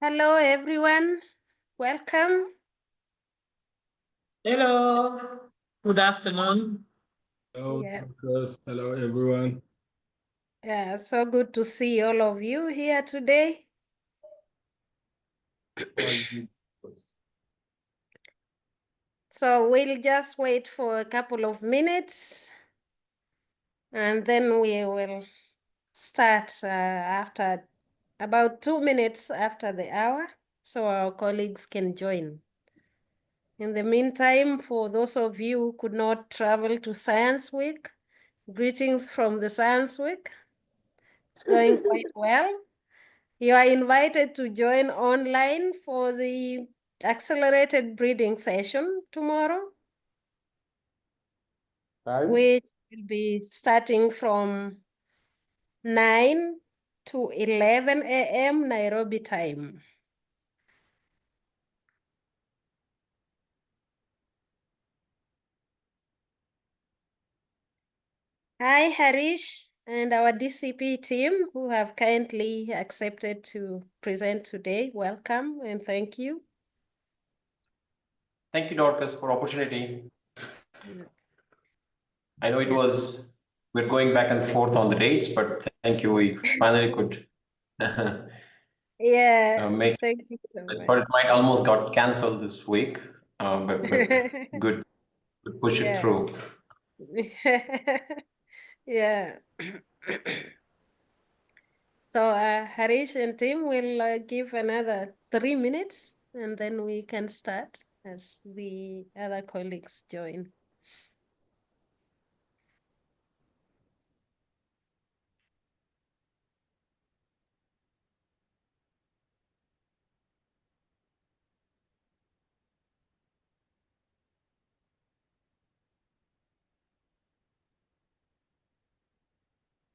Hello, everyone. Welcome. Hello, good afternoon. Hello, Yeah. doctors. Hello, everyone. Yeah, so good to see all of you here today. How are you? So we'll just wait for a couple of minutes and then we will start after about 2 minutes after the hour so our colleagues can join. In the meantime, for those of you who could not travel to Science Week, greetings from the Science Week. It's going quite well. You are invited to join online for the accelerated breeding session tomorrow, which will be starting from 9 to 11 a.m. Nairobi time. Hi, Harish and our DCP team who have kindly accepted to present today. Welcome and thank you. Thank you, Dorcas, for opportunity. Yeah. I know we're going back and forth on the dates, but thank you. We finally could Yeah, make thank you so I much. thought it might almost got canceled this week, but good to push it through. Yeah. So Harish and Tim will give another 3 minutes and then we can start as the other colleagues join.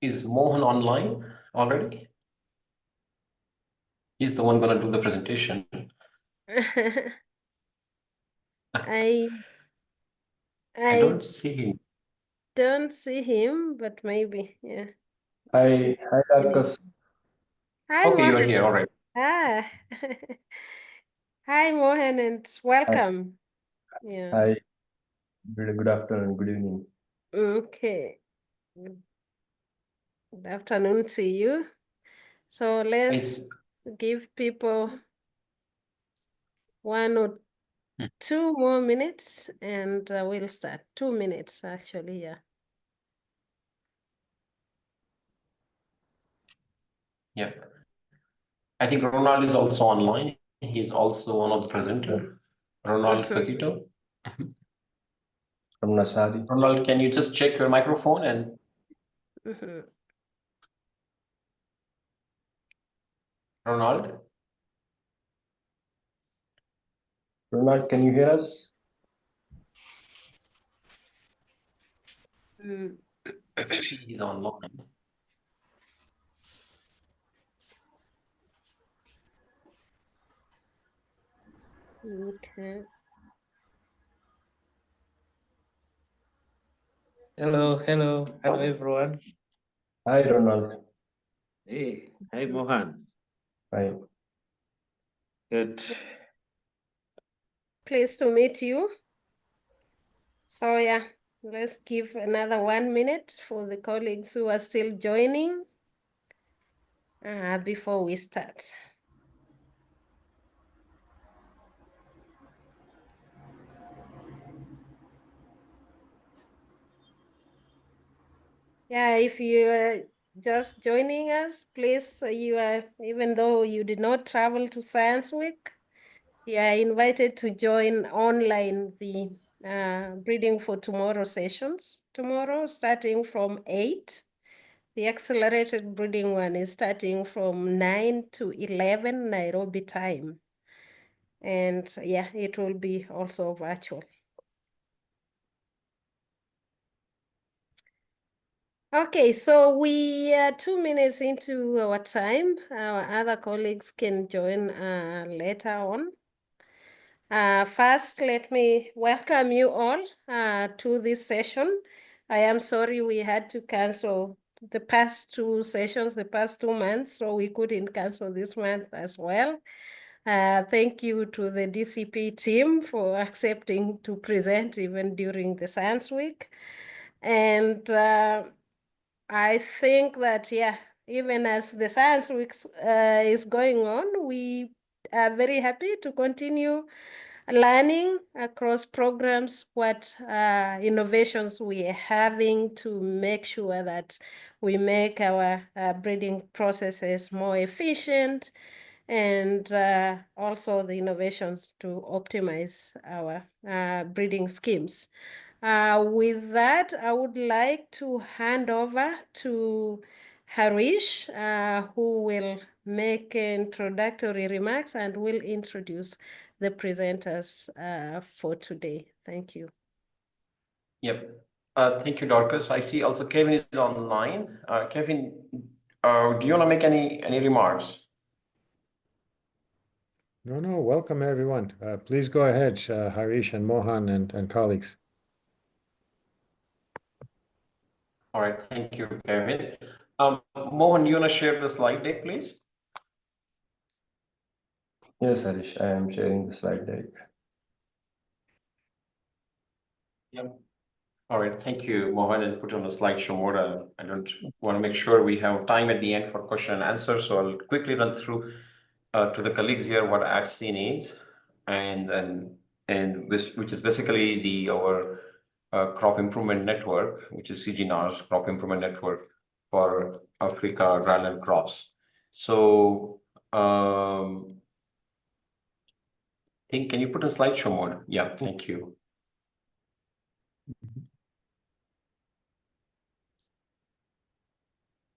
Is Mohan online already? He's the one going to do the presentation. I don't see him. Don't see him, but maybe, yeah. Hi, Dorcas. Hi, Okay, Mohan. you are here. All right. Ah. Hi, Mohan, and welcome. Yeah. Hi. Good afternoon. Good evening. Okay. Good afternoon to you. So let's give people 1 or 2 more minutes and we'll start. 2 minutes, actually, yeah. Yeah. I think Ronald is also online. He's also one of the presenters. Ronald Kakito. From Nasari. Ronald, can you just check your microphone and Ronald? Ronald, can you hear us? He's online. Okay. Hello everyone. Hi, Ronald. Hey, hi Mohan. Hi. Good. Pleased to meet you. So yeah, let's give another 1 minute for the colleagues who are still joining before we start. Yeah, if you are just joining us, please, even though you did not travel to Science Week, you are invited to join online the Breeding for Tomorrow sessions. Tomorrow, starting from 8. The accelerated breeding one is starting from 9 to 11 Nairobi time. And yeah, it will be also virtual. Okay, so we are 2 minutes into our time. Our other colleagues can join later on. First, let me welcome you all to this session. I am sorry we had to cancel the past two sessions, the past 2 months, so we couldn't cancel this month as well. Thank you to the DCP team for accepting to present even during the Science Week. And I think that, yeah, even as the Science Week is going on, we are very happy to continue learning across programs what innovations we are having to make sure that we make our breeding processes more efficient, and also the innovations to optimize our breeding schemes. With that, I would like to hand over to Harish, who will make introductory remarks and will introduce the presenters for today. Thank you. Yep. Thank you, Dorcas. I see also Kevin is online. Kevin, do you want to make any remarks? No, welcome everyone. Please go ahead, Harish and Mohan and colleagues. All right, thank you, Kevin. Mohan, you want to share the slide deck, please? Yes, Harish, I am sharing the slide deck. Yep. All right, thank you, Mohan, and put on the slideshow mode. I don't want to make sure we have time at the end for question and answer, so I'll quickly run through to the colleagues here what ADCIN is, and which is basically our crop improvement network, which is CGIAR's crop improvement network for Africa dryland crops. So, can you put a slideshow mode? Yeah, thank you.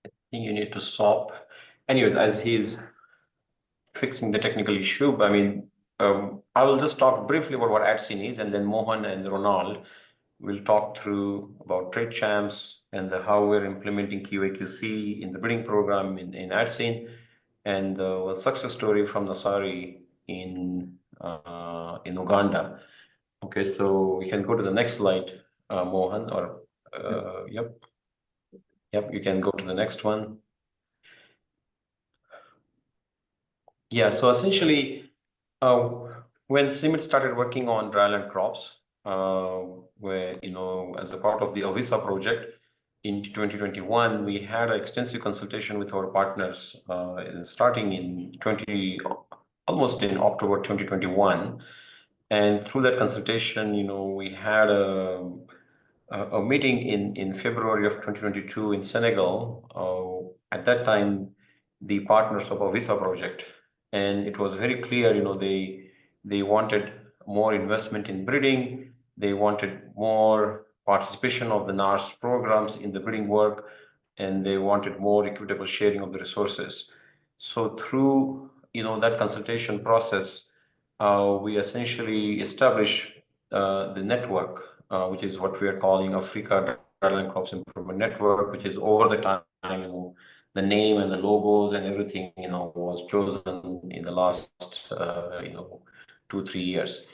I think you need to stop. Anyways, as he's fixing the technical issue, I mean, I will just talk briefly about what ADCIN is, and then Mohan and Ronald will talk through about trade champs and how we're implementing QAQC in the breeding program in ADCIN, and the success story from Nasari in Uganda. Okay, so we can go to the next slide, Mohan, or yep, you can go to the next one. Yeah, so essentially, when CIMMYT started working on dryland crops, where, as a part of the OVISA project in 2021, we had an extensive consultation with our partners, starting in almost in October 2021. And through that consultation, we had a meeting in February of 2022 in Senegal. At that time, the partners of OVISA project, and it was very clear, they wanted more investment in breeding. They wanted more participation of the NARES programs in the breeding work, and they wanted more equitable sharing of the resources. So through that consultation process, we essentially established the network, which is what we are calling Africa Dryland Crops Improvement Network, which is over the time, the name and the logos and everything, was chosen in the last, 2-3 years.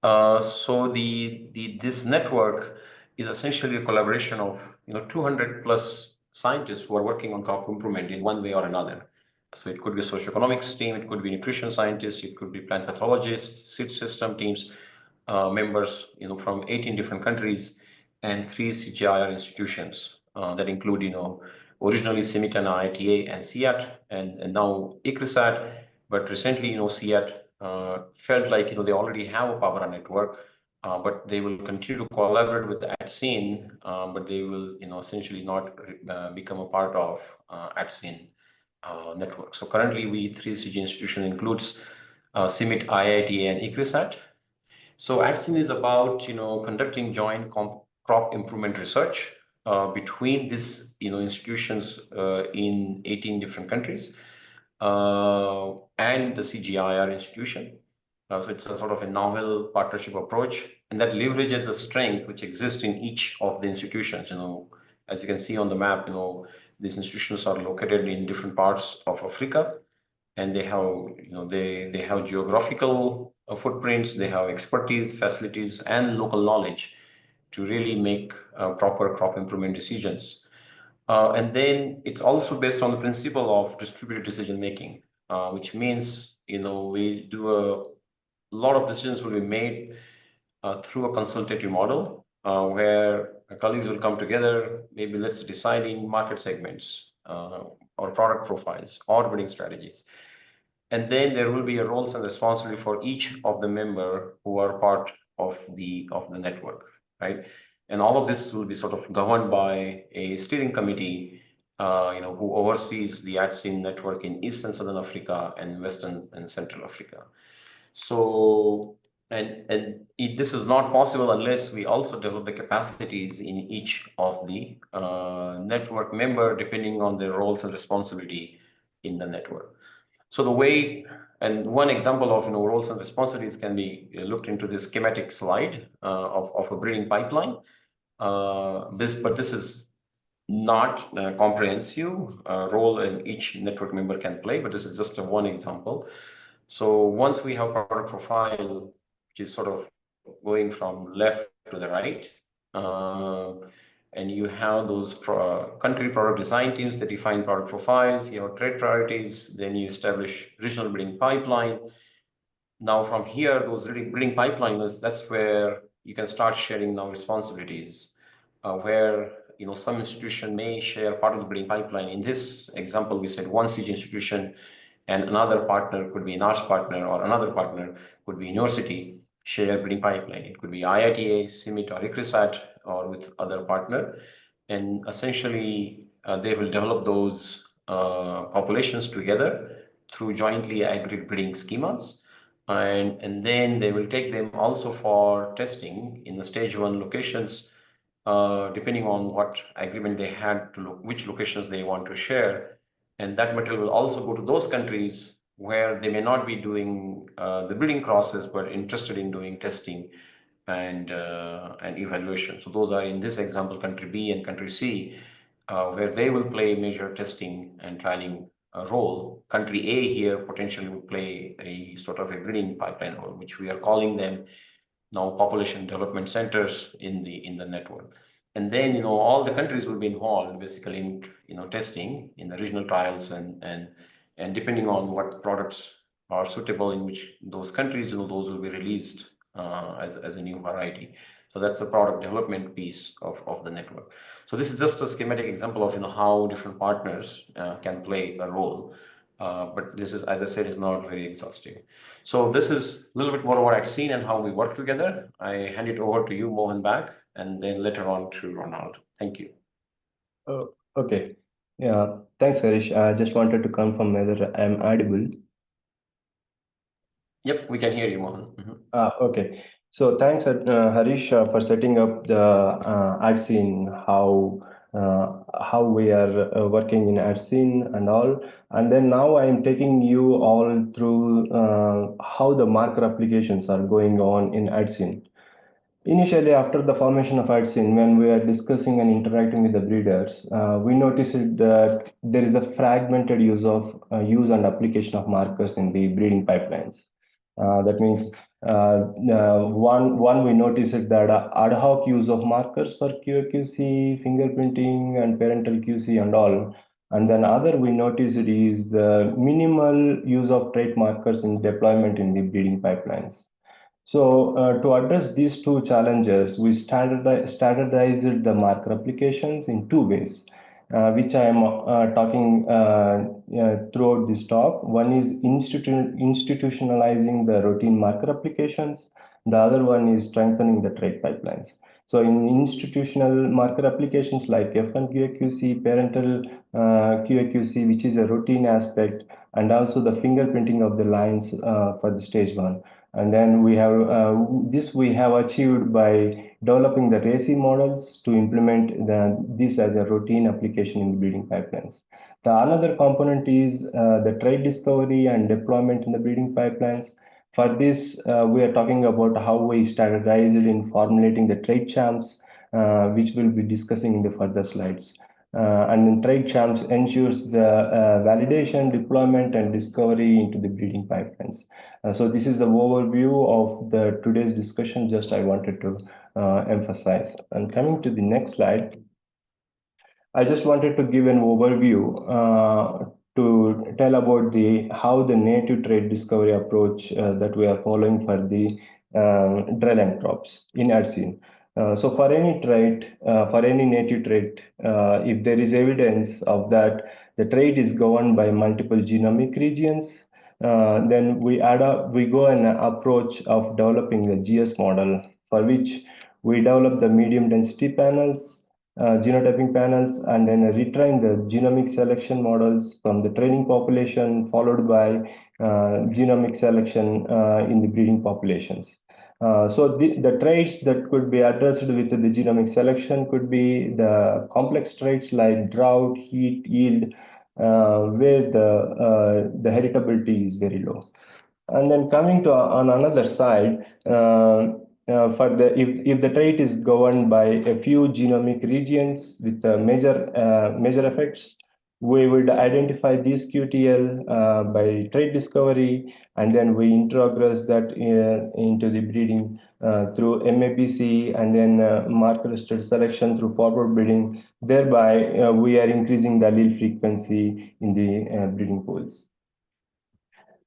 So this network is essentially a collaboration of 200 plus scientists who are working on crop improvement in one way or another. So it could be socioeconomics team, it could be nutrition scientists, it could be plant pathologists, seed system teams, members from 18 different countries, and 3 CGIAR institutions that include originally CIMMYT and IITA and CIAT, and now ICRISAT, but recently CIAT felt like they already have a PABRA network, but they will continue to collaborate with ADCIN, but they will essentially not become a part of ADCIN network. So currently, we 3 CG institution includes CIMMYT, IITA, and ICRISAT. So ADCIN is about conducting joint crop improvement research between these institutions in 18 different countries, and the CGIAR institution. So it's a sort of a novel partnership approach, and that leverages the strength which exists in each of the institutions. As you can see on the map, these institutions are located in different parts of Africa, and they have, they have geographical footprints, they have expertise, facilities, and local knowledge to really make proper crop improvement decisions. And then it's also based on the principle of distributed decision making, which means, we do a lot of decisions will be made through a consultative model, where colleagues will come together, maybe let's deciding market segments, or product profiles or bidding strategies. And then there will be a roles and responsibility for each of the member who are part of the network, right? And all of this will be sort of governed by a steering committee, who oversees the ADCIN network in East and Southern Africa and Western and Central Africa. So, this is not possible unless we also develop the capacities in each of the network member, depending on their roles and responsibility in the network. So the way, and one example of roles and responsibilities can be looked into this schematic slide of a breeding pipeline. This is not comprehensive role in each network member can play, but this is just one example. So once we have product profile, which is sort of going from left to the right, and you have those country product design teams that define product profiles, you have trade priorities, then you establish regional breeding pipeline. Now from here, those breeding pipelines, that's where you can start sharing now responsibilities, where some institution may share part of the breeding pipeline. In this example, we said one CG institution and another partner could be a NARES partner, or another partner could be university, share breeding pipeline. It could be IITA, CIMIT, or ICRISAT, or with other partner. And essentially, they will develop those populations together through jointly agreed breeding schemas. And then they will take them also for testing in the stage 1 locations, depending on what agreement they had to look, which locations they want to share. And that material will also go to those countries where they may not be doing the breeding process, but interested in doing testing and evaluation. So those are, in this example, country B and country C, where they will play major testing and trialing role. Country A here potentially would play a sort of a breeding pipeline role, which we are calling them now population development centers in the network. And then all the countries will be involved basically in testing in the regional trials, and depending on what products are suitable in which those countries, those will be released as a new variety. So that's a product development piece of the network. So this is just a schematic example of how different partners can play a role. But this is, as I said, is not very exhaustive. So this is a little bit more about ADCIN and how we work together. I hand it over to you, Mohan, back, and then later on to Ronald. Thank you. Okay. Yeah, thanks, Harish. I just wanted to confirm whether I'm audible. Yep, we can hear you, Mohan. Okay. So thanks, Harish, for setting up the ADCIN, how we are working in ADCIN and all. And then now I am taking you all through how the marker applications are going on in ADCIN. Initially, after the formation of ADCIN, when we are discussing and interacting with the breeders, we noticed that there is a fragmented use and application of markers in the breeding pipelines. That means one we noticed that ad hoc use of markers for QAQC, fingerprinting, and parental QC and all. And then other we noticed is the minimal use of trait markers in deployment in the breeding pipelines. So to address these two challenges, we standardized the marker applications in two ways, which I am talking throughout this talk. One is institutionalizing the routine marker applications. The other one is strengthening the trait pipelines. So in institutional marker applications like F1 QAQC, parental QAQC, which is a routine aspect, and also the fingerprinting of the lines for the stage 1. And then we have this we have achieved by developing the RACI models to implement this as a routine application in the breeding pipelines. The another component is the trait discovery and deployment in the breeding pipelines. For this, we are talking about how we standardize it in formulating the trait champs, which we'll be discussing in the further slides. And then trait champs ensures the validation, deployment, and discovery into the breeding pipelines. So this is the overview of the today's discussion. Just I wanted to emphasize. And coming to the next slide, I just wanted to give an overview to tell about how the native trait discovery approach that we are following for the dryland crops in ADCIN. So for any trait, for any native trait, if there is evidence of that the trait is governed by multiple genomic regions, then we go an approach of developing a GS model for which we develop the medium density panels, genotyping panels, and then retrain the genomic selection models from the training population, followed by genomic selection in the breeding populations. So the traits that could be addressed with the genomic selection could be the complex traits like drought, heat, yield, where the heritability is very low. And then coming to on another side, for the if the trait is governed by a few genomic regions with major effects, we would identify these QTL by trait discovery, and then we introgress that into the breeding through MAPC, and then marker-listed selection through forward breeding. Thereby, we are increasing the allele frequency in the breeding pools.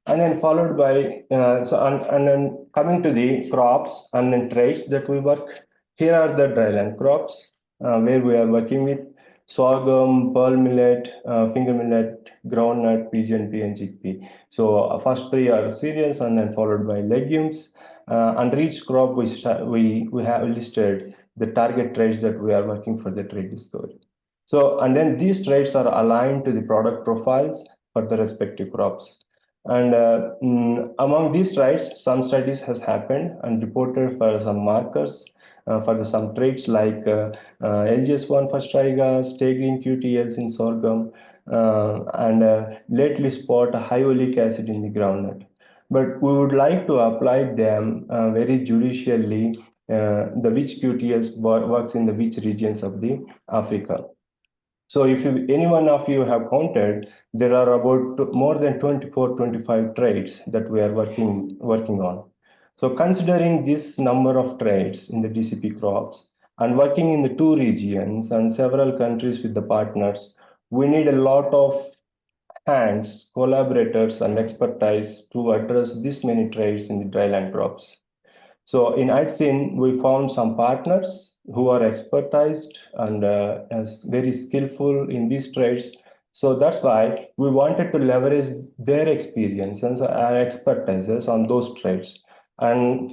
And then followed by and then coming to the crops and then traits that we work. Here are the dryland crops where we are working with sorghum, pearl millet, finger millet, groundnut, pigeon pea, and chickpea. So first three are cereals, and then followed by legumes. Under each crop, we have listed the target traits that we are working for the trait discovery. So and then these traits are aligned to the product profiles for the respective crops. And among these traits, some studies has happened and reported for some markers for some traits like LGS1 for striga, stay green QTLs in sorghum, and lately spot high oleic acid in the groundnut. But we would like to apply them very judicially, the which QTLs works in the which regions of the Africa. So if any one of you have counted, there are about more than 24, 25 traits that we are working on. So considering this number of traits in the DCP crops and working in the two regions and several countries with the partners, we need a lot of hands, collaborators, and expertise to address this many traits in the dryland crops. So in ADCIN, we found some partners who are expertised and as very skillful in these trades. So that's why we wanted to leverage their experience and expertises on those trades. And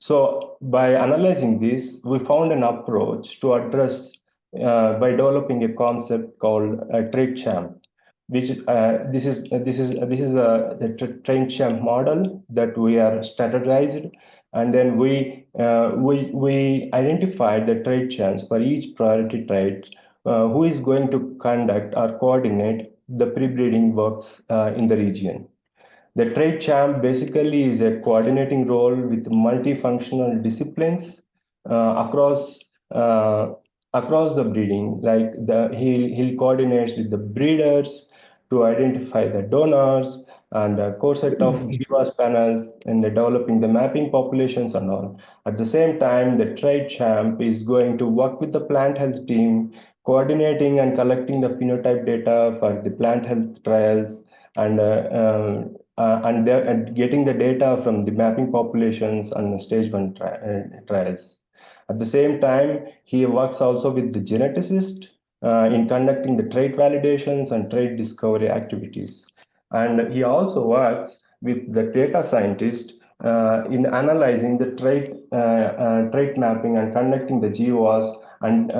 so by analyzing this, we found an approach to address by developing a concept called a trade champ, which this is the train champ model that we are standardized, and then we identified the trade champs for each priority trade who is going to conduct or coordinate the pre-breeding works in the region. The trade champ basically is a coordinating role with multifunctional disciplines across the breeding. Like he'll coordinates with the breeders to identify the donors and a core set of GWAS panels and developing the mapping populations and all. At the same time, the trade champ is going to work with the plant health team, coordinating and collecting the phenotype data for the plant health trials and getting the data from the mapping populations and the stage 1 trials. At the same time, he works also with the geneticist in conducting the trait validations and trait discovery activities. And he also works with the data scientist in analyzing the trait mapping and conducting the GWAS and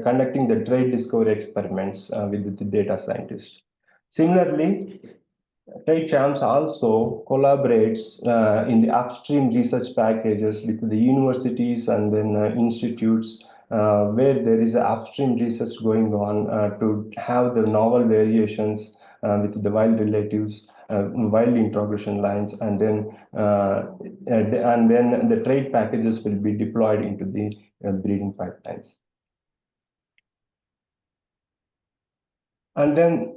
conducting the trait discovery experiments with the data scientist. Similarly, Trait Champs also collaborates in the upstream research packages with the universities and then institutes where there is upstream research going on to have the novel variations with the wild relatives, wild introgression lines, and then the trait packages will be deployed into the breeding pipelines. And then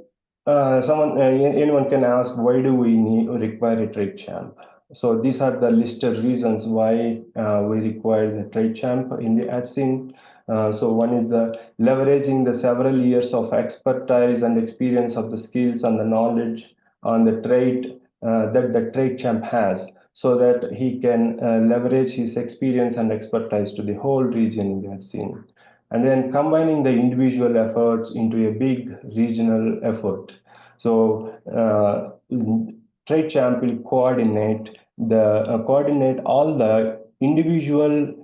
anyone can ask, why do we require a trait champ? So these are the listed reasons why we require the trait champ in the ADCIN. So one is the leveraging the several years of expertise and experience of the skills and the knowledge on the trade that the trade champ has, so that he can leverage his experience and expertise to the whole region we have seen. And then combining the individual efforts into a big regional effort. So trade champ will coordinate all the individual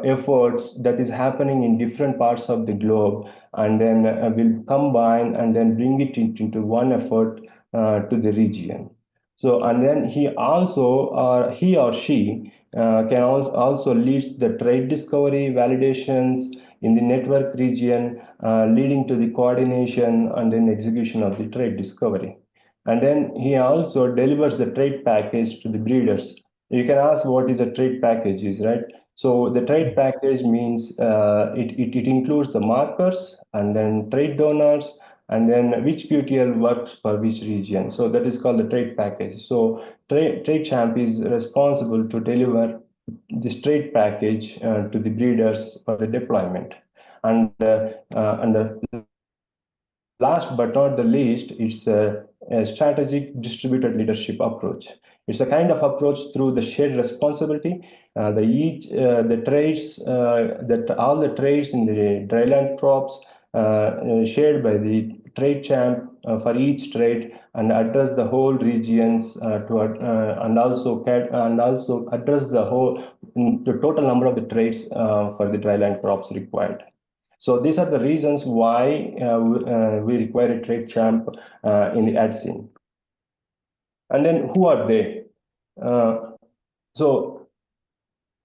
efforts that is happening in different parts of the globe, and then will combine and then bring it into one effort to the region. So, and then he or she can also leads the trade discovery validations in the network region, leading to the coordination and then execution of the trade discovery. And then he also delivers the trade package to the breeders. You can ask what is a trade package is, right? So the trade package means it includes the markers and then trade donors and then which QTL works for which region. So that is called the trade package. So trade champ is responsible to deliver this trade package to the breeders for the deployment. And the last but not the least, it's a strategic distributed leadership approach. It's a kind of approach through the shared responsibility. The trades that all the trades in the dryland crops shared by the trade champ for each trade and address the whole regions and also address the total number of the trades for the dryland crops required. So these are the reasons why we require a trade champ in the ADCIN. And then who are they? So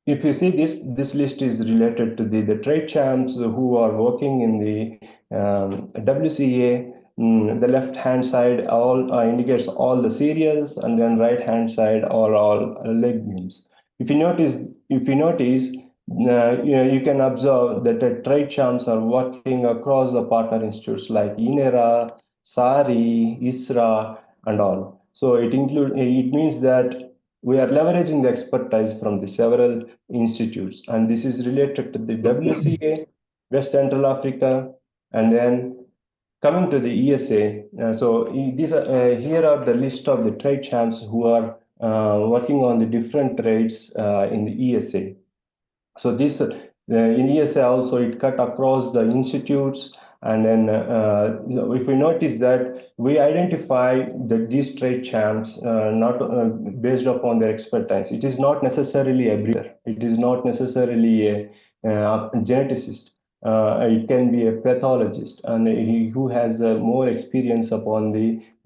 if you see this list is related to the trade champs who are working in the WCA. The left hand side all indicates all the cereals, and then right hand side are all legumes. If you notice, you can observe that the trade champs are working across the partner institutes like INERA, SARI, ISRA, and all. So it means that we are leveraging the expertise from the several institutes, and this is related to the WCA, West Central Africa, and then coming to the ESA. Here are the list of the trade champs who are working on the different trades in the ESA. So this in ESA also it cut across the institutes, and then if we notice that we identify these trade champs not based upon their expertise. It is not necessarily a breeder. It is not necessarily a geneticist. It can be a pathologist, and who has more experience upon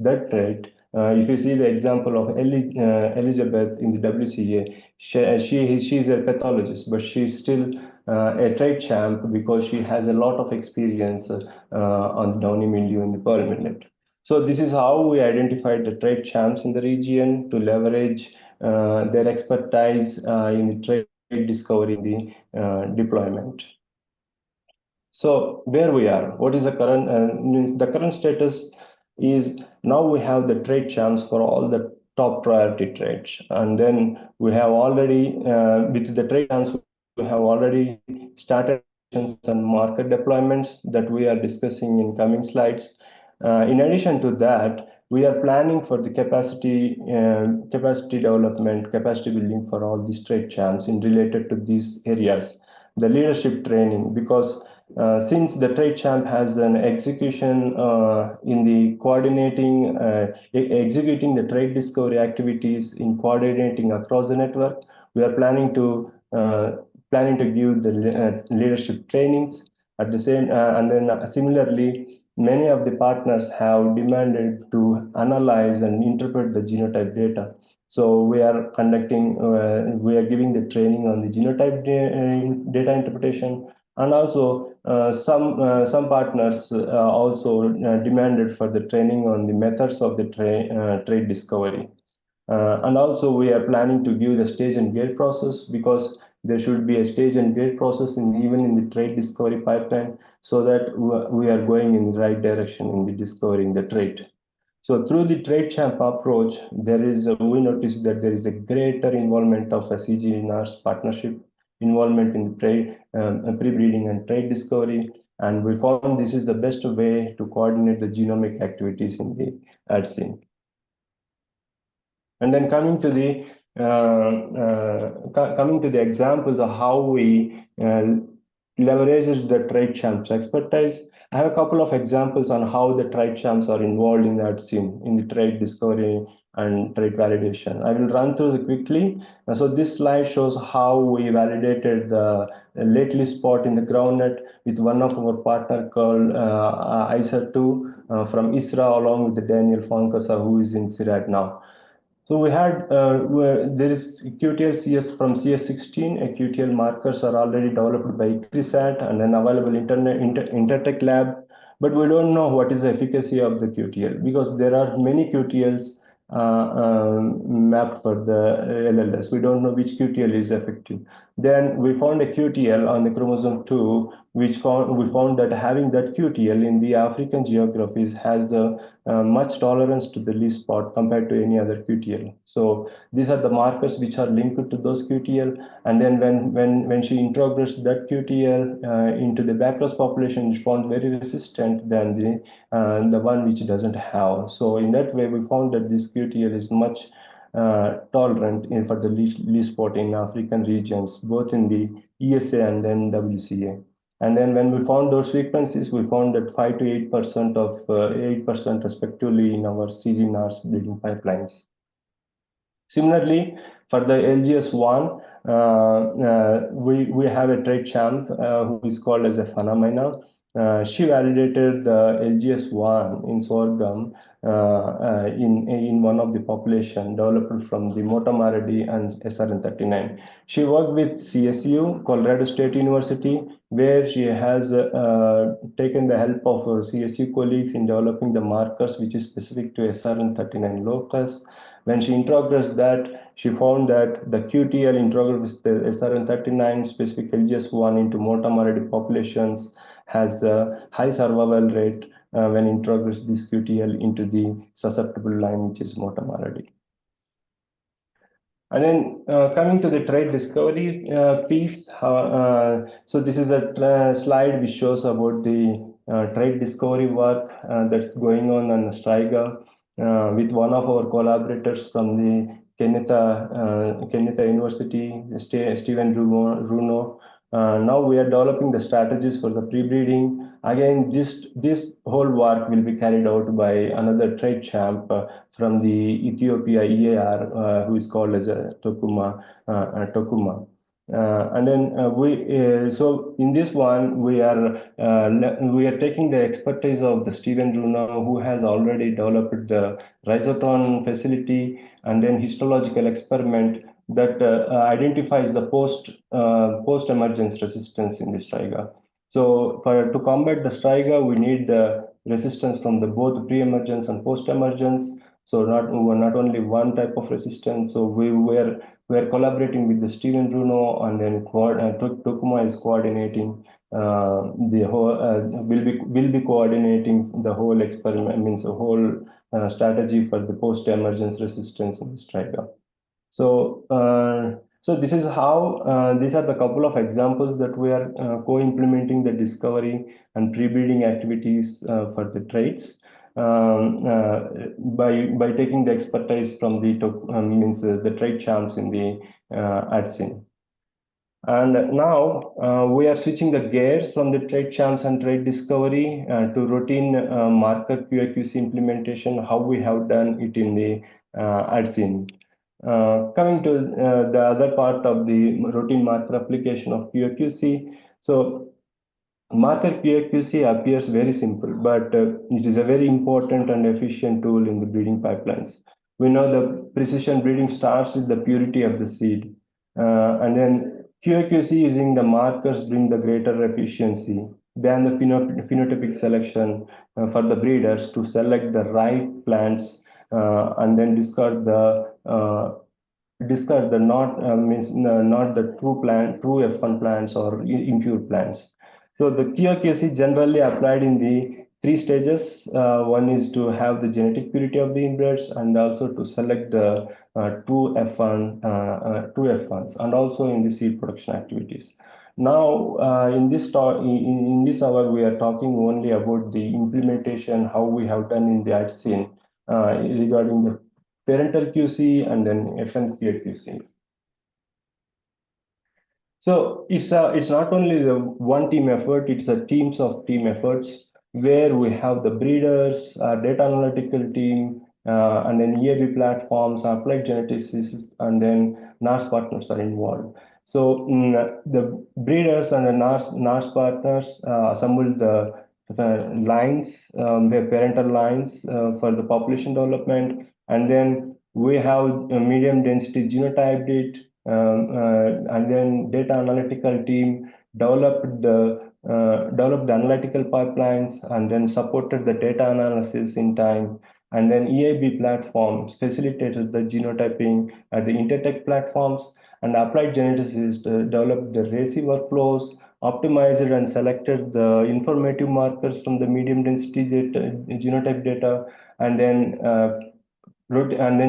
that trait. If you see the example of Elizabeth in the WCA, she's a pathologist, but she's still a trade champ because she has a lot of experience on the downy mildew and the pearl millet. So this is how we identified the trade champs in the region to leverage their expertise in the trade discovery in the deployment. So where we are, what is the current status is now we have the trade champs for all the top priority trades, and then we have already with the trade champs we have already started and market deployments that we are discussing in coming slides. In addition to that, we are planning for the capacity development, capacity building for all these trade champs in related to these areas. The leadership training, because since the trade champ has an execution in the coordinating, executing the trade discovery activities in coordinating across the network, we are planning to give the leadership trainings at the same, and then similarly, many of the partners have demanded to analyze and interpret the genotype data. So we are conducting, we are giving the training on the genotype data interpretation, and also some partners also demanded for the training on the methods of the trade discovery. And also we are planning to give the stage and gate process, because there should be a stage and gate process even in the trade discovery pipeline, so that we are going in the right direction in the discovering the trade. So through the trade champ approach, we notice that there is a greater involvement of a CGIAR partnership. involvement in trade, pre-breeding and trait discovery. And we found this is the best way to coordinate the genomic activities in the ADCIN. And then coming to the examples of how we leverages the trait champs expertise. I have a couple of examples on how the trait champs are involved in that scene, in the trait discovery and trait validation. I will run through it quickly. So this slide shows how we validated the lately spot in the groundnut with one of our partner called ISA2 from ISRA, along with the Daniel Fonkasa, who is in CIRAT now. So we had, there is QTL CS from CS16, QTL markers are already developed by ICRISAT and then available Intertech lab, but we don't know what is the efficacy of the QTL because there are many QTLs mapped for the LLS. We don't know which QTL is effective. Then we found a QTL on the chromosome 2, which we found that having that QTL in the African geographies has the much tolerance to the leaf spot compared to any other QTL. So these are the markers which are linked to those QTL. And then when she introgressed that QTL into the backcross population, she found very resistant than the one which doesn't have. So in that way, we found that this QTL is much tolerant for the leaf spot in African regions, both in the ESA and then WCA. And then when we found those frequencies, we found that 5 to 8% of 8% respectively in our CGIAR breeding pipelines. Similarly, for the LGS1, we have a trait champ who is called as a phenomena. She validated the LGS1 in sorghum in one of the population developed from the Motamaradi and SRN39. She worked with CSU, Colorado State University, where she has taken the help of her CSU colleagues in developing the markers which is specific to SRN39 locus. When she introgressed that, she found that the QTL introgressed with the SRN39 specific LGS1 into Motamaradi populations has a high survival rate when introgressed this QTL into the susceptible line, which is Motamaradi. And then coming to the trait discovery piece, so this is a slide which shows about the trait discovery work that's going on Striga with one of our collaborators from the Kenyatta University, Stephen Runo. Now we are developing the strategies for the pre-breeding. Again, this whole work will be carried out by another trait champ from the Ethiopia EAR, who is called as Tokuma. And then so in this one we are taking the expertise of the Stephen Runo, who has already developed the Rhizotron facility and then histological experiment that identifies the post emergence resistance in the striga. So to combat the striga, we need resistance from the both pre-emergence and post-emergence. So not only one type of resistance. So we're collaborating with the Stephen Runo, and then Tokuma is coordinating the whole. Will be coordinating the whole experiment. Means a whole strategy for the post-emergence resistance in the striga. So so this is how these are the couple of examples that we are co-implementing the discovery and pre-breeding activities for the traits. By taking the expertise from the the trait champs in the ADCIN. And now we are switching the gears from the trait champs and trait discovery to routine marker QAQC implementation, how we have done it in the ADCIN. Coming to the other part of the routine marker application of QAQC. So marker QAQC appears very simple, but it is a very important and efficient tool in the breeding pipelines. We know the precision breeding starts with the purity of the seed. And then QAQC using the markers bring the greater efficiency than the phenotypic selection for the breeders to select the right plants and then discard the not the true F1 plants or impure plants. So the QAQC generally applied in the three stages. One is to have the genetic purity of the inbreds, and also to select the true F1s, and also in the seed production activities. Now, in this hour, we are talking only about the implementation, how we have done in the ADCIN regarding the parental QC and then FN QAQC. So it's not only the one team effort, it's a teams of team efforts where we have the breeders, data analytical team, and then EAB platforms, applied geneticists, and then NARES partners are involved. So the breeders and the NARES partners assembled the lines, the parental lines for the population development, and then we have a medium density genotyped it, and then data analytical team developed the analytical pipelines and then supported the data analysis in time. And then EAB platforms facilitated the genotyping at the Intertech platforms, and applied geneticists developed the RACI workflows, optimized and selected the informative markers from the medium density genotype data, and then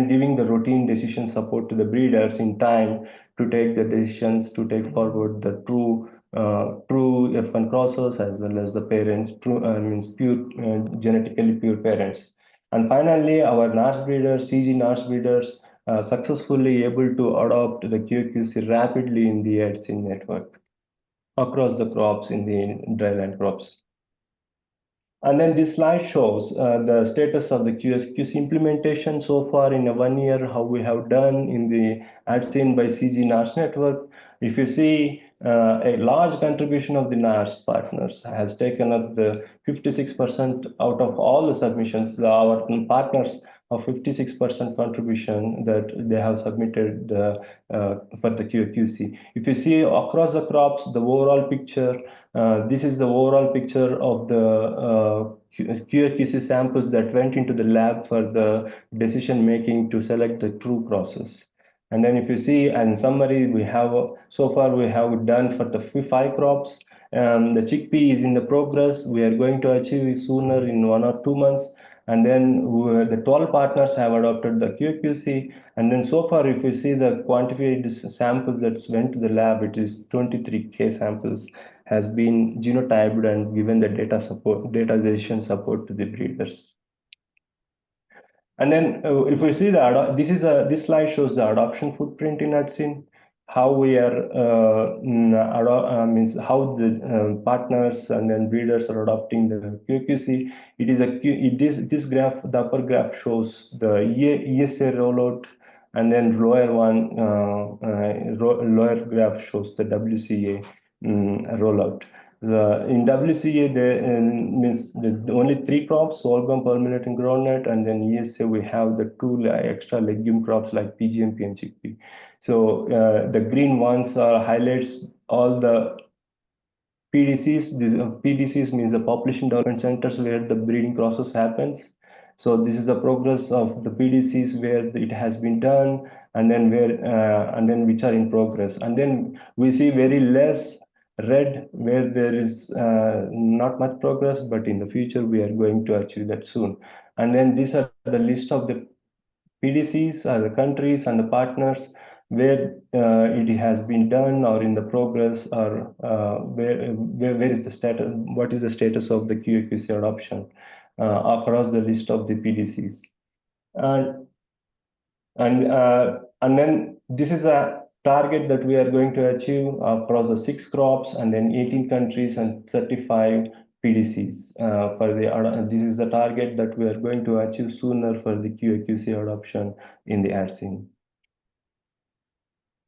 giving the routine decision support to the breeders in time to take the decisions to take forward the true F1 crosses as well as the parents, means pure genetically pure parents. And finally, our NARES breeders, CG NARES breeders, successfully able to adopt the QAQC rapidly in the ADCIN network across the crops in the dryland crops. And then this slide shows the status of the QAQC implementation so far in 1 year, how we have done in the ADCIN by CG NARES network. If you see, a large contribution of the NARES partners has taken up the 56% out of all the submissions. Our partners of 56% contribution that they have submitted for the QAQC. If you see across the crops, the overall picture, this is the overall picture of the QAQC samples that went into the lab for the decision making to select the true crosses. And then if you see, in summary, we have so far we have done for the 5 crops. The chickpea is in the progress. We are going to achieve it sooner in 1 or 2 months. And then the 12 partners have adopted the QAQC. And then so far, if you see the quantified samples that went to the lab, it is 23K samples has been genotyped and given the data decision support to the breeders. And then if we see this slide shows the adoption footprint in ADCIN, how we are means how the partners and then breeders are adopting the QAQC. This graph, the upper graph shows the ESA rollout, and then lower graph shows the WCA rollout. In WCA, there means the only 3 crops: sorghum, permanent, and groundnut, and then ESA we have the 2 extra legume crops like PGMP and chickpea. So the green ones highlights all the PDCs. These PDCs means the population development centers where the breeding process happens. So this is the progress of the PDCs where it has been done, and then which are in progress. And then we see very less red where there is not much progress, but in the future we are going to achieve that soon. And then these are the list of the PDCs, the countries and the partners where it has been done or in the progress, or where is the status, what is the status of the QAQC adoption across the list of the PDCs. And then this is a target that we are going to achieve across the 6 crops and then 18 countries and 35 PDCs. This is the target that we are going to achieve sooner for the QAQC adoption in the ADCIN.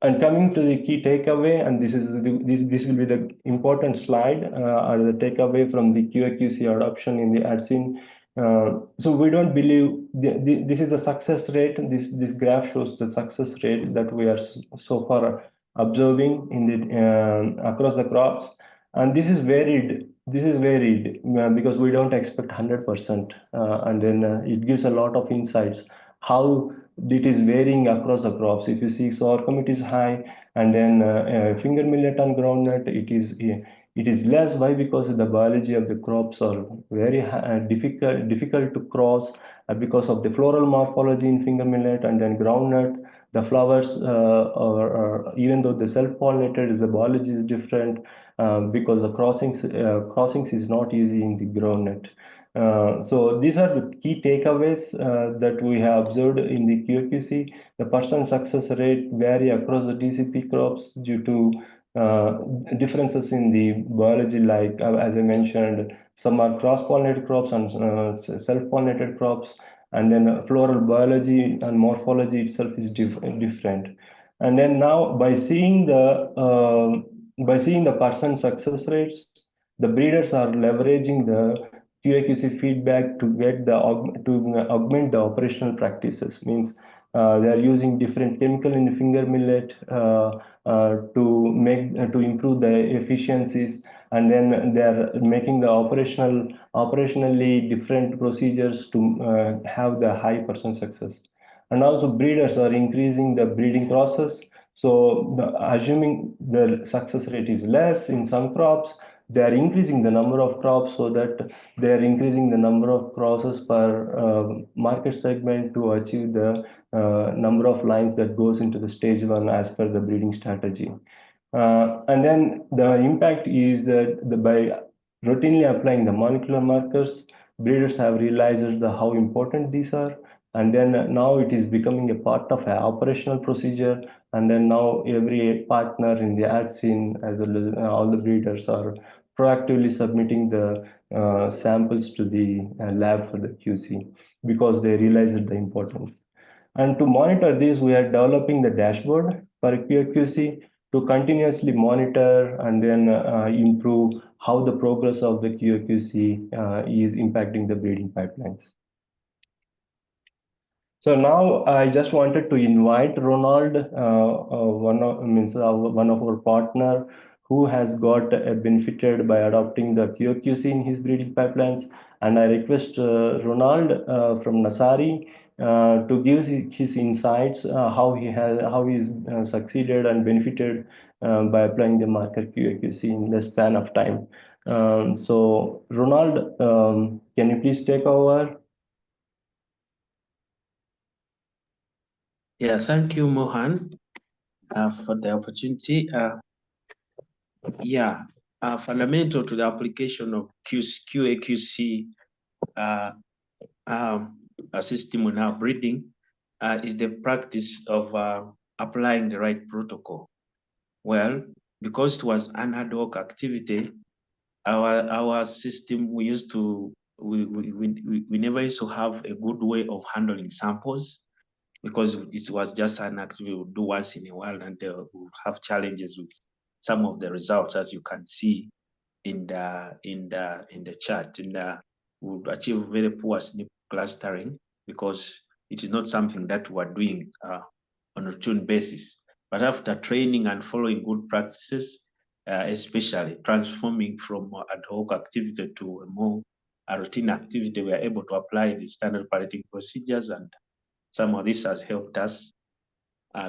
And coming to the key takeaway, and this will be the important slide, or the takeaway from the QAQC adoption in the ADCIN. So we don't believe this is the success rate. This graph shows the success rate that we are so far observing in the across the crops, and this is varied. This is varied because we don't expect 100%, and then it gives a lot of insights how it is varying across the crops. If you see sorghum, it is high, and then finger millet and groundnut, It is less. Why? Because the biology of the crops are very difficult to cross because of the floral morphology in finger millet and then groundnut. The flowers, even though the self-pollinated, the biology is different because the crossings is not easy in the groundnut. So these are the key takeaways that we have observed in the QAQC. The % success rate vary across the DCP crops due to differences in the biology, like as I mentioned, some are cross-pollinated crops and self-pollinated crops, and then floral biology and morphology itself is different. And then now by seeing the % success rates, the breeders are leveraging the QAQC feedback to get the augment the operational practices. Means they are using different chemical in the finger millet to improve the efficiencies, and then they are making the operationally different procedures to have the high % success. And also breeders are increasing the breeding process. So assuming the success rate is less in some crops, they are increasing the number of crops so that they are increasing the number of crosses per market segment to achieve the number of lines that goes into the stage 1 as per the breeding strategy. And then the impact is that by routinely applying the molecular markers, breeders have realized how important these are. And then now it is becoming a part of an operational procedure. And then now every partner in the ADCIN, as well as all the breeders, are proactively submitting the samples to the lab for the QC because they realize the importance. And to monitor this, we are developing the dashboard for QAQC to continuously monitor and then improve how the progress of the QAQC is impacting the breeding pipelines. So now I just wanted to invite Ronald, one of our partner who has got benefited by adopting the QAQC in his breeding pipelines. And I request Ronald from Nasari to give his insights, how he's succeeded and benefited by applying the marker QAQC in the span of time. So Ronald, can you please take over? Yeah, thank you, Mohan, for the opportunity. Fundamental to the application of QAQC a system in our breeding is the practice of applying the right protocol. Well, because it was an ad hoc activity, our system, we never used to have a good way of handling samples, because it was just an activity we would do once in a while, and we would have challenges with some of the results, as you can see in the chart. And we would achieve very poor SNP clustering because it is not something that we're doing on a routine basis. But after training and following good practices, especially transforming from ad hoc activity to a more routine activity, we are able to apply the standard parenting procedures, and some of this has helped us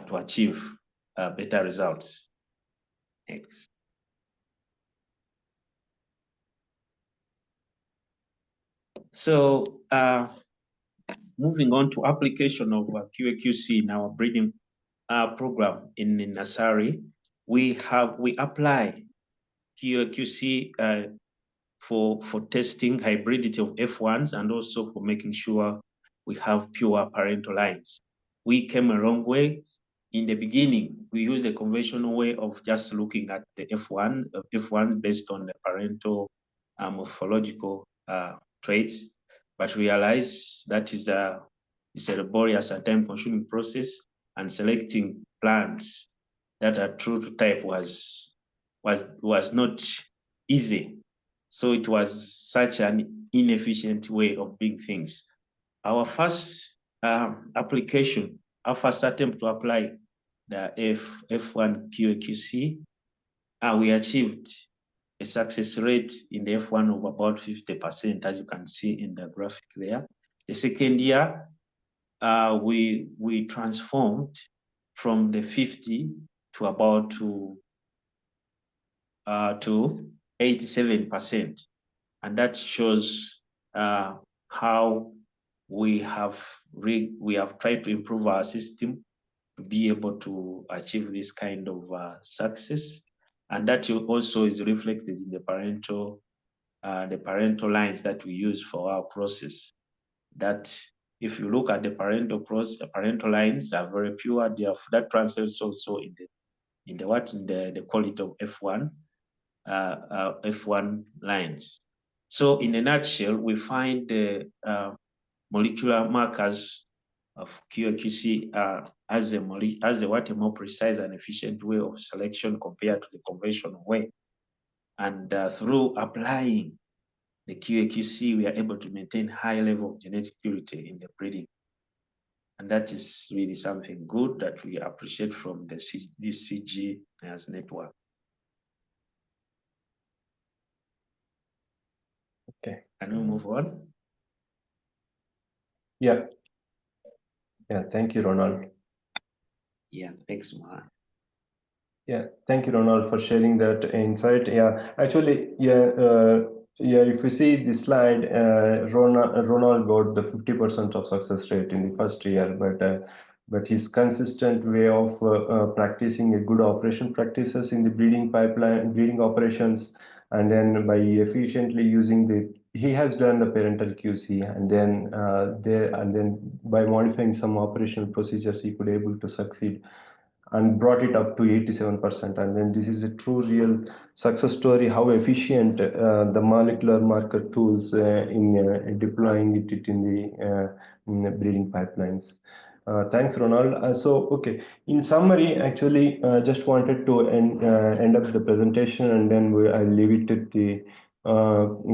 to achieve better results. Thanks. So moving on to application of QAQC in our breeding program in Nasari, we apply QAQC for testing hybridity of F1s and also for making sure we have pure parental lines. We came a long way. In the beginning, we used the conventional way of just looking at the F1 based on the parental morphological traits, but realized that is it's a laborious and time-consuming process, and selecting plants that are true to type was not easy. So it was such an inefficient way of doing things. Our first application, our first attempt to apply the F1 QAQC, we achieved a success rate in the F1 of about 50%, as you can see in the graphic there. The second year, we transformed from the 50 to about to 87%. And that shows how we have tried to improve our system to be able to achieve this kind of success. And that also is reflected in the parental lines that we use for our process. That if you look at the parental lines are very pure. That translates also in the quality of F1 lines. So in a nutshell, we find the molecular markers of QAQC as a more precise and efficient way of selection compared to the conventional way. And through applying the QAQC, we are able to maintain high level of genetic purity in the breeding. And that is really something good that we appreciate from this CGIAR network. Okay. Can we move on? Yeah. Yeah, thank you, Ronald. Yeah, thanks, Mohan. Yeah, thank you, Ronald, for sharing that insight. Yeah, actually, if you see this slide, Ronald got the 50% of success rate in the first year, but his consistent way of practicing a good operation practices in the breeding operations, and then by efficiently using he has done the parental QC, and then by modifying some operational procedures, he could able to succeed and brought it up to 87%. And then this is a true real success story, how efficient the molecular marker tools in deploying it in the breeding pipelines. Thanks, Ronald. Okay, in summary, actually, just wanted to end up the presentation, and then I'll leave it to the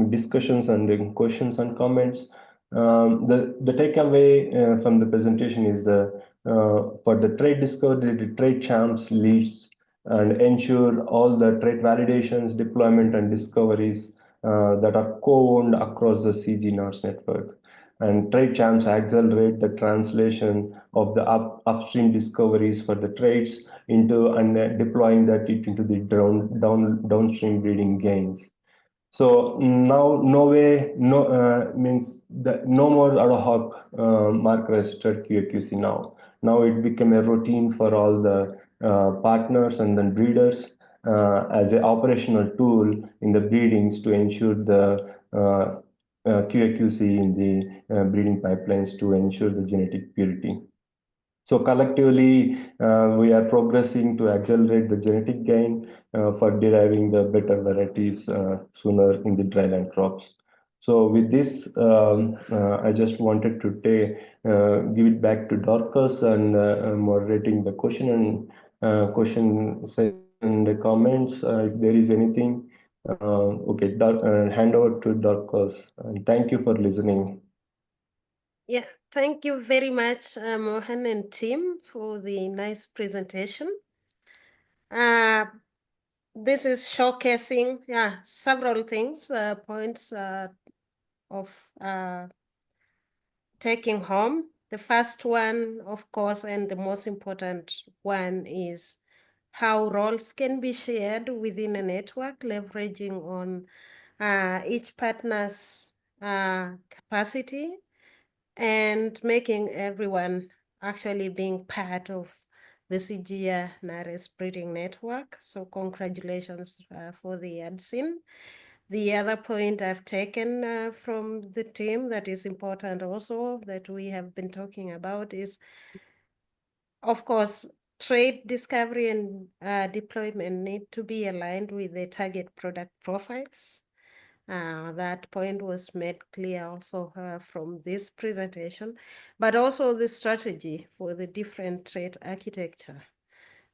discussions and the questions and comments. The takeaway from the presentation is for the trade discovery, the trade champs leads and ensure all the trade validations, deployment, and discoveries that are co-owned across the CGIAR network. And trade champs accelerate the translation of the upstream discoveries for the trades into and deploying that into the downstream breeding gains. So now means that no more ad hoc mark registered QAQC now. Now it became a routine for all the partners and then breeders as an operational tool in the breedings to ensure the QAQC in the breeding pipelines to ensure the genetic purity. So collectively, we are progressing to accelerate the genetic gain for deriving the better varieties sooner in the dryland crops. So with this, I just wanted to give it back to Dorcas and moderating the question session and the comments. If there is anything, okay, hand over to Dorcas. And thank you for listening. Yeah, thank you very much, Mohan and team, for the nice presentation. This is showcasing, several things, points of taking home. The first one, of course, and the most important one is how roles can be shared within a network, leveraging on each partner's capacity and making everyone actually being part of the CGIAR NARES breeding network. So congratulations for the ADCIN. The other point I've taken from the team that is important also that we have been talking about is, of course, trade discovery and deployment need to be aligned with the target product profiles. That point was made clear also from this presentation, but also the strategy for the different trade architecture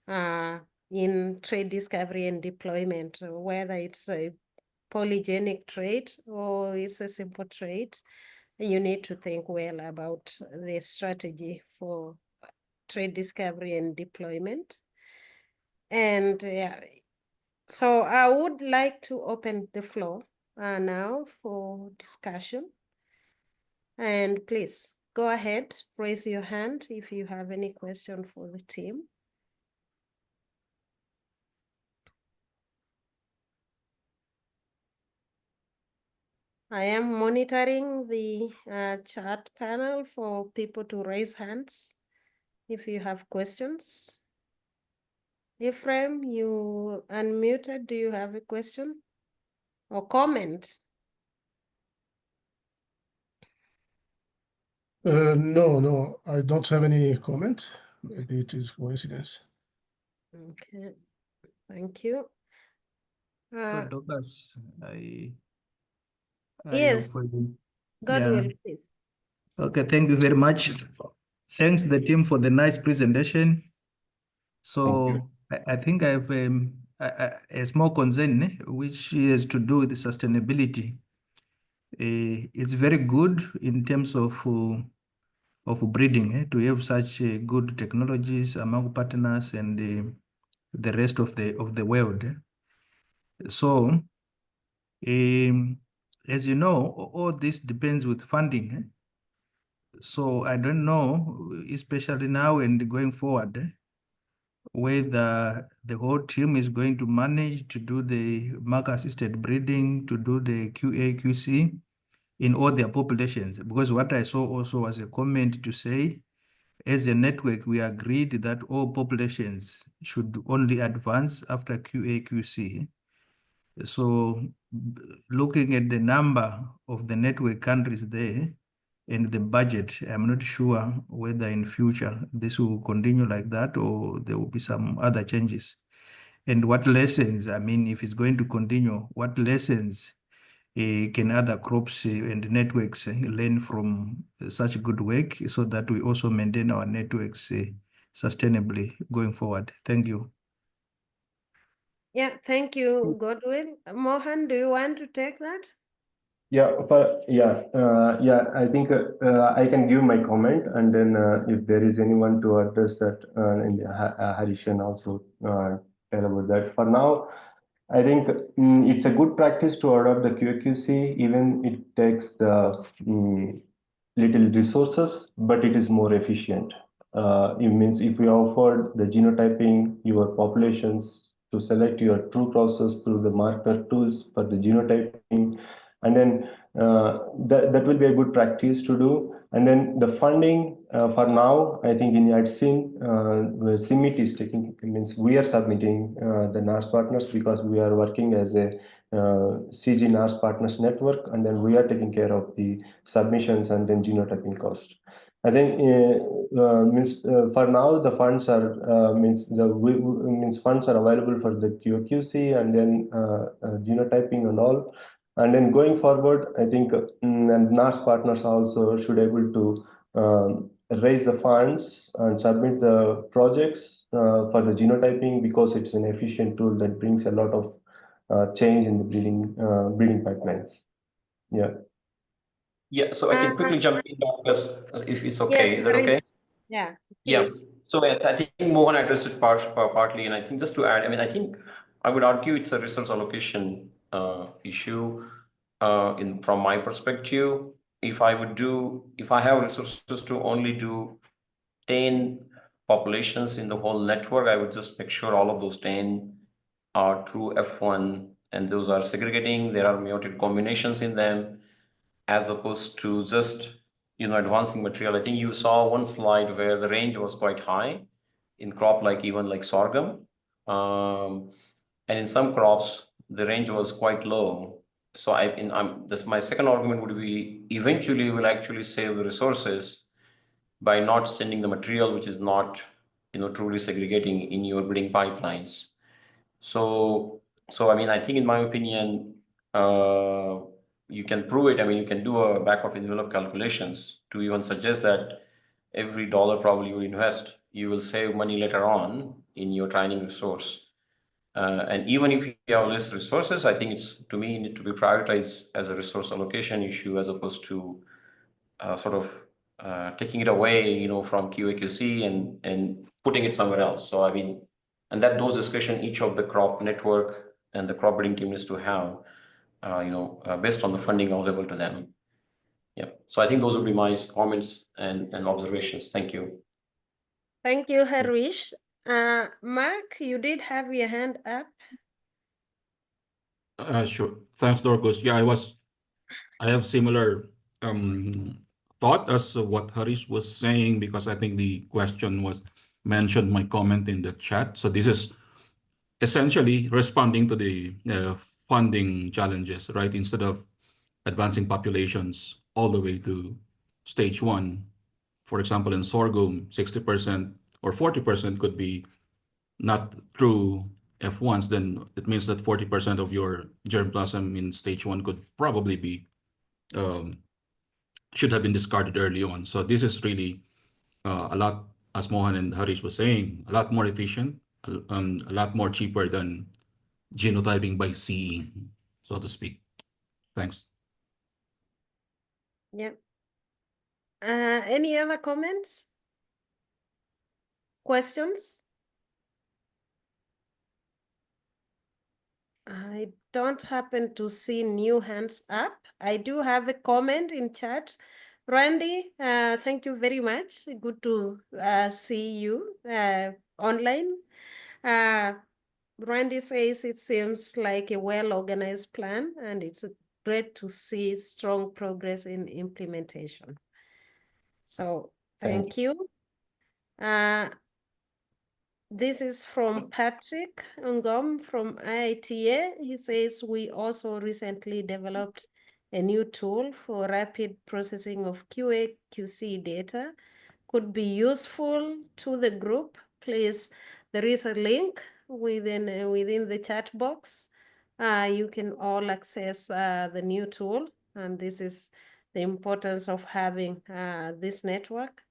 in trade discovery and deployment, whether it's a polygenic trade or it's a simple trade. You need to think well about the strategy for trade discovery and deployment. And so I would like to open the floor now for discussion. And please go ahead, raise your hand if you have any question for the team. I am monitoring the chat panel for people to raise hands if you have questions. Ephraim, you unmuted. Do you have a question or comment? No, I don't have any comment. Maybe it is coincidence. Okay, thank you. So Douglas, I Yes, hope God will, please. Okay, thank you very much. Thanks the team for the nice presentation. So I think I have a small concern which has to do with the sustainability. It's very good in terms of breeding to have such good technologies among partners and the rest of the world. So as you know, all this depends with funding. So I don't know, especially now and going forward, whether the whole team is going to manage to do the marker-assisted breeding, to do the QAQC in all their populations. Because what I saw also was a comment to say, as a network, we agreed that all populations should only advance after QAQC. So looking at the number of the network countries there and the budget, I'm not sure whether in future this will continue like that or there will be some other changes. And what lessons, I mean, if it's going to continue, what lessons can other crops and networks learn from such good work so that we also maintain our networks sustainably going forward? Thank you. Yeah, thank you, Godwill. Mohan, do you want to take that? I think I can give my comment, and then if there is anyone to address that, and Harish can also tell about that. For now, I think it's a good practice to adopt the QAQC, even it takes the little resources, but it is more efficient. It means if we offer the genotyping your populations to select your true process through the marker tools for the genotyping, and then that will be a good practice to do. And then the funding for now, I think in ADCIN, CIMIT is taking, means we are submitting the NARES partners because we are working as a CG NARES partners network, and then we are taking care of the submissions and then genotyping cost. I think for now the funds are funds are available for the QAQC and then genotyping and all. And then going forward, I think and NARES partners also should able to raise the funds and submit the projects for the genotyping because it's an efficient tool that brings a lot of change in the breeding pipelines. Yeah. Yeah, so I can quickly jump in if it's okay. Yes, is that okay? Yeah, yeah. please. So I think Mohan addressed it partly, and I think just to add, I mean, I think I would argue it's a resource allocation issue from my perspective. If I have resources to only do 10 populations in the whole network, I would just make sure all of those 10 are true F1 and those are segregating. There are meiotic combinations in them, as opposed to just advancing material. I think you saw one slide where the range was quite high in crop even like sorghum, and in some crops the range was quite low. So my second argument would be eventually we'll actually save the resources by not sending the material which is not truly segregating in your breeding pipelines. So I mean, I think in my opinion, you can prove it. I mean, you can do a back of envelope calculations to even suggest that every dollar probably you invest, you will save money later on in your training resource. And even if you have less resources, I think to me, need to be prioritized as a resource allocation issue as opposed to taking it away, from QAQC and putting it somewhere else. So I mean, and those discussion each of the crop network and the crop breeding team needs to have, based on the funding available to them. Yeah. So I think those would be my comments and observations. Thank you. Thank you, Harish. Mark, you did have your hand up. Sure. Thanks, Dorcas. Yeah, I was I have similar thought as what Harish was saying, because I think the question was mentioned my comment in the chat. So this is essentially responding to the funding challenges, right? Instead of advancing populations all the way to stage 1, for example, in sorghum, 60% or 40% could be not through F1s, then it means that 40% of your germplasm in stage 1 could probably be should have been discarded early on. So this is really a lot, as Mohan and Harish was saying, a lot more efficient, a lot more cheaper than genotyping by seeing, so to speak. Thanks. Yeah. Any other comments? Questions? I don't happen to see new hands up. I do have a comment in chat. Randy, thank you very much. Good to see you online. Randy says it seems like a well-organized plan, and it's great to see strong progress in implementation. So thank you. This is from Patrick Ngom from IITA. He says, we also recently developed a new tool for rapid processing of QAQC data. Could be useful to the group. Please, there is a link within the chat box. You can all access the new tool, and this is the importance of having this network.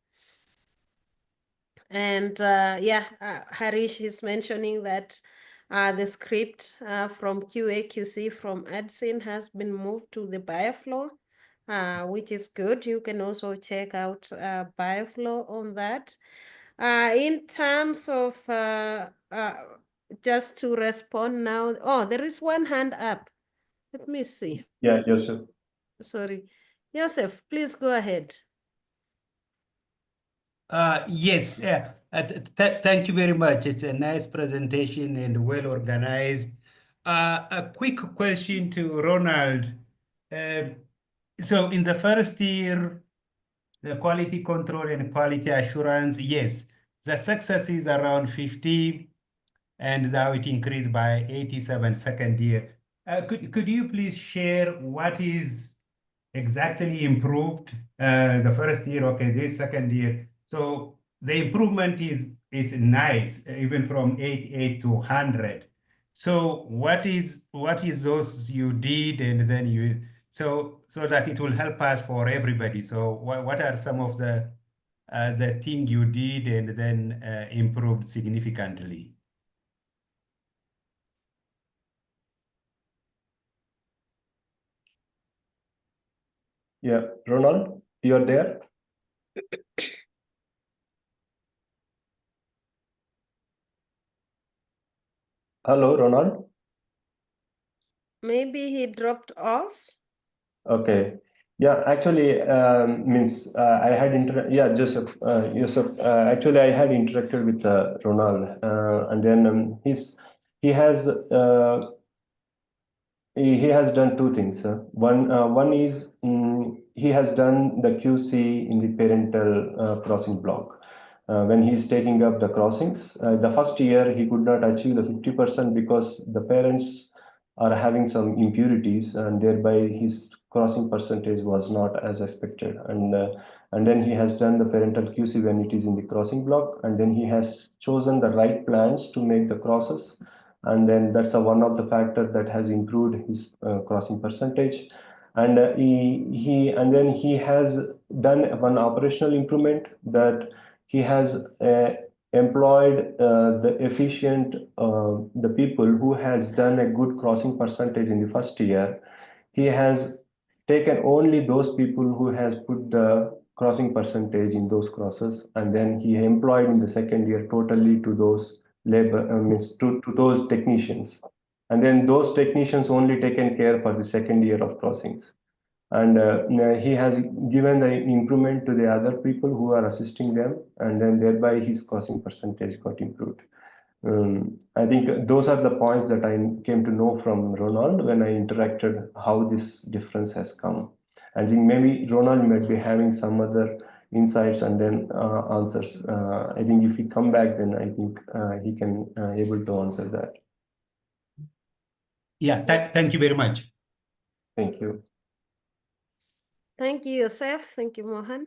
And Harish is mentioning that the script from QAQC from ADCIN has been moved to the Bioflow, which is good. You can also check out Bioflow on that. In terms of, just to respond now, oh, there is one hand up. Let me see. Yeah, Joseph. Sorry. Joseph, please go ahead. Yes, thank you very much. It's a nice presentation and well organized. A quick question to Ronald. So in the first year, the quality control and quality assurance, yes, the success is around 50, and now it increased by 87 second year. Could you please share what is exactly improved the first year? Okay, this second year. So the improvement is nice, even from 88 to 100. So what is those you did, and then you so that it will help us for everybody. So what are some of the thing you did and then improved significantly? Yeah, Ronald, you're there? Hello, Ronald? Maybe he dropped off. Okay. Yeah, actually, I had Joseph. Actually, I had interacted with Ronald, and then he has done two things. One is he has done the QC in the parental crossing block. When he's taking up the crossings, the first year he could not achieve the 50% because the parents are having some impurities, and thereby his crossing percentage was not as expected. And then he has done the parental QC when it is in the crossing block, and then he has chosen the right plants to make the crosses, and then that's one of the factors that has improved his crossing percentage. And he has done one operational improvement, that he has employed the people who has done a good crossing percentage in the first year. He has taken only those people who has put the crossing percentage in those crosses, and then he employed in the second year totally to those to those technicians, and then those technicians only taken care for the second year of crossings. And he has given the improvement to the other people who are assisting them, and then thereby his crossing percentage got improved. I think those are the points that I came to know from Ronald when I interacted how this difference has come. I think maybe Ronald might be having some other insights and then answers. I think if he come back, then I think he can able to answer that. Yeah, thank you very much. Thank you. Thank you, Yosef. Thank you, Mohan.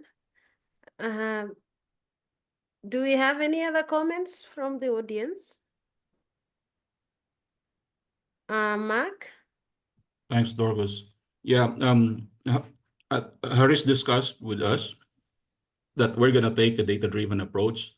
Do we have any other comments from the audience? Mark? Thanks, Dorcas. Yeah, Harish discussed with us that we're gonna take a data-driven approach.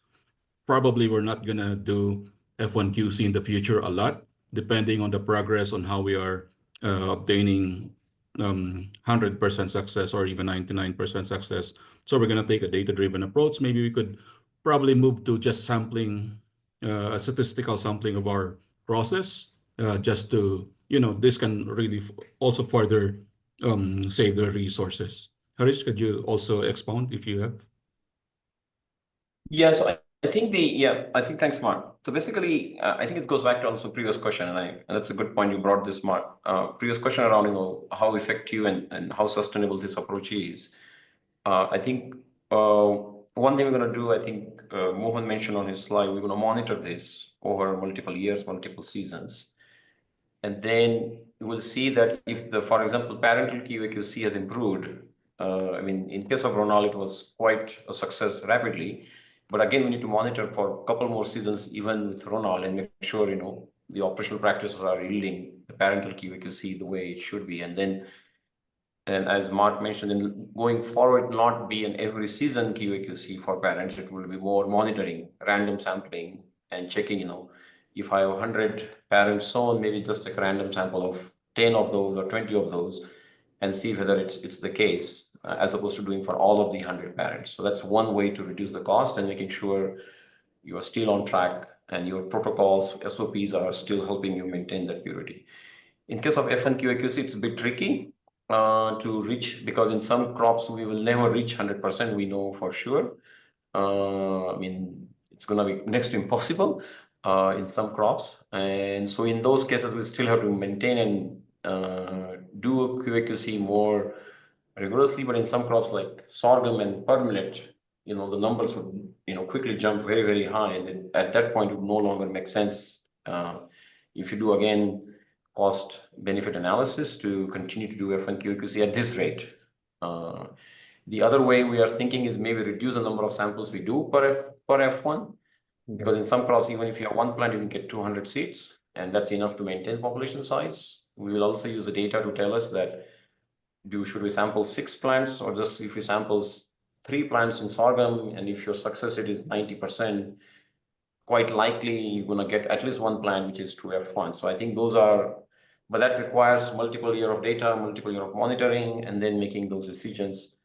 Probably we're not gonna do F1QC in the future a lot, depending on the progress on how we are obtaining 100% success or even 99% success. So we're gonna take a data-driven approach. Maybe we could probably move to just sampling, a statistical sampling of our process, just to, this can really also further save the resources. Harish, could you also expound if you have? Yeah, so I think thanks, Mark. So basically, I think it goes back to also previous question, and that's a good point you brought this, Mark. Previous question around, how effective and how sustainable this approach is. I think one thing we're going to do, I think Mohan mentioned on his slide, we're going to monitor this over multiple years, multiple seasons. And then we'll see that if for example, parental QAQC has improved. I mean, in case of Ronald, it was quite a success rapidly. But again, we need to monitor for a couple more seasons, even with Ronald, and make sure, the operational practices are yielding the parental QAQC the way it should be. And as Mark mentioned, in going forward, not be an every season QAQC for parents. It will be more monitoring, random sampling, and checking, if I have 100 parents shown, maybe just take a random sample of 10 of those or 20 of those and see whether it's the case, as opposed to doing for all of the 100 parents. So that's one way to reduce the cost and making sure you are still on track and your protocols, SOPs are still helping you maintain that purity. In case of F1 QAQC, it's a bit tricky to reach, because in some crops we will never reach 100%, we know for sure. I mean, it's going to be next to impossible in some crops. And so in those cases, we still have to maintain and do a QAQC more rigorously. But in some crops like sorghum and millet, the numbers would, quickly jump very, very high. And at that point, it would no longer make sense if you do, again, cost benefit analysis to continue to do F1 QAQC at this rate. The other way we are thinking is maybe reduce the number of samples we do per F1, because in some crops, even if you have one plant, you can get 200 seeds, and that's enough to maintain population size. We will also use the data to tell us that should we sample 6 plants, or just if we sample 3 plants in sorghum, and if your success rate is 90%, quite likely you're going to get at least 1 plant which is true F1. So I think those are, but that requires multiple year of data, multiple year of monitoring, and then making those decisions.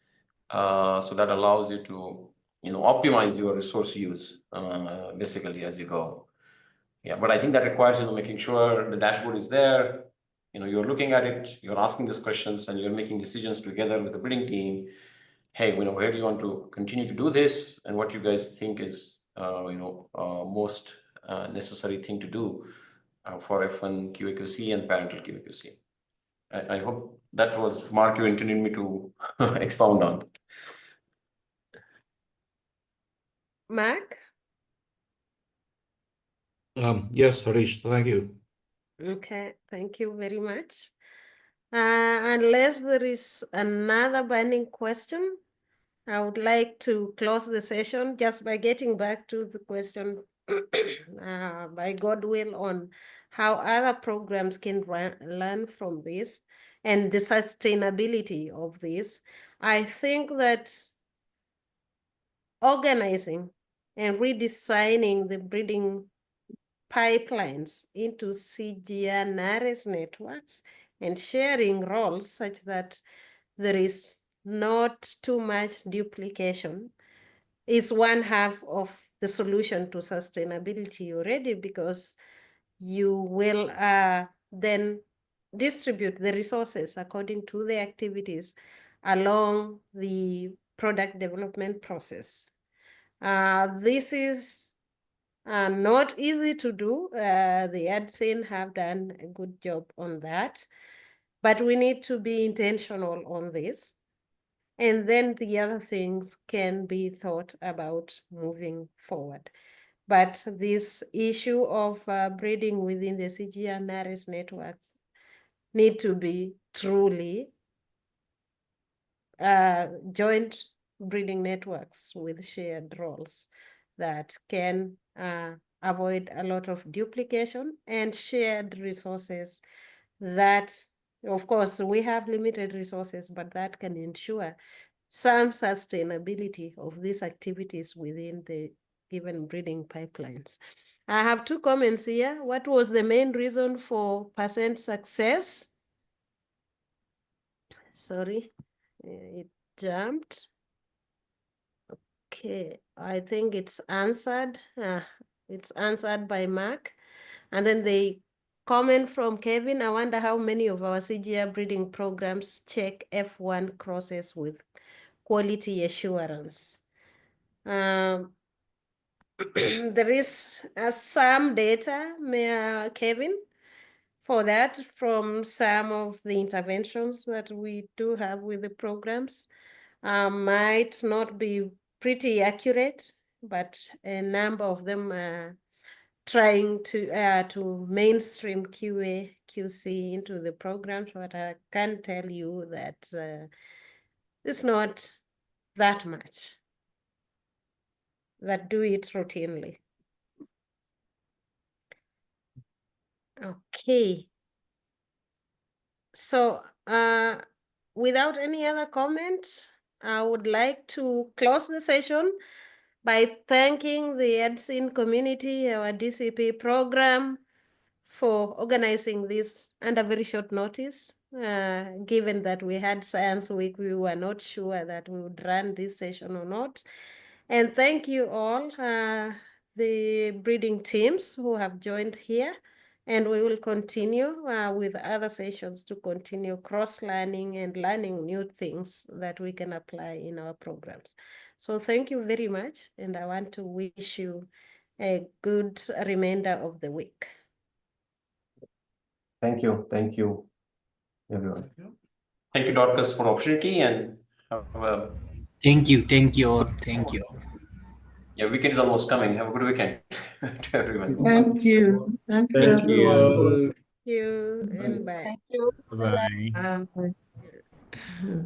So that allows you to, optimize your resource use, basically as you go. Yeah, but I think that requires, making sure the dashboard is there. You're looking at it, you're asking these questions, and you're making decisions together with the breeding team. Hey, where do you want to continue to do this, and what you guys think is, most necessary thing to do for F1 QAQC and parental QAQC. I hope that was, Mark, you intended me to expound on. Mark? Yes, Harish, thank you. Okay, thank you very much. Unless there is another burning question, I would like to close the session just by getting back to the question by God will on how other programs can learn from this and the sustainability of this. I think that organizing and redesigning the breeding pipelines into CGIAR NARES networks and sharing roles such that there is not too much duplication is one half of the solution to sustainability already, because you will then distribute the resources according to the activities along the product development process. This is not easy to do. The ADCIN have done a good job on that, but we need to be intentional on this. And then the other things can be thought about moving forward. But this issue of breeding within the CGIAR NARES networks need to be truly joint breeding networks with shared roles that can avoid a lot of duplication and shared resources that, of course, we have limited resources, but that can ensure some sustainability of these activities within the given breeding pipelines. I have 2 comments here. What was the main reason for % success? Sorry, it jumped. Okay, I think it's answered. It's answered by Mark. And then the comment from Kevin, I wonder how many of our CGIAR breeding programs check F1 crosses with quality assurance. There is some data, Kevin, for that from some of the interventions that we do have with the programs. Might not be pretty accurate, but a number of them are trying to mainstream QAQC into the programs, but I can tell you that it's not that much that do it routinely. Okay. So without any other comments, I would like to close the session by thanking the ADCIN community, our DCP program, for organizing this under very short notice. Given that we had Science Week, we were not sure that we would run this session or not. And thank you all, the breeding teams who have joined here. And we will continue with other sessions to continue cross-learning and learning new things that we can apply in our programs. So thank you very much. And I want to wish you a good remainder of the week. Thank you, everyone. Thank you, Dorcas, for the opportunity, and thank you all. Thank you. Yeah, weekend is almost coming. Have a good weekend to everyone. Thank you. Thank you, Thank everyone. you. Thank you and bye. Thank you. Bye. Bye.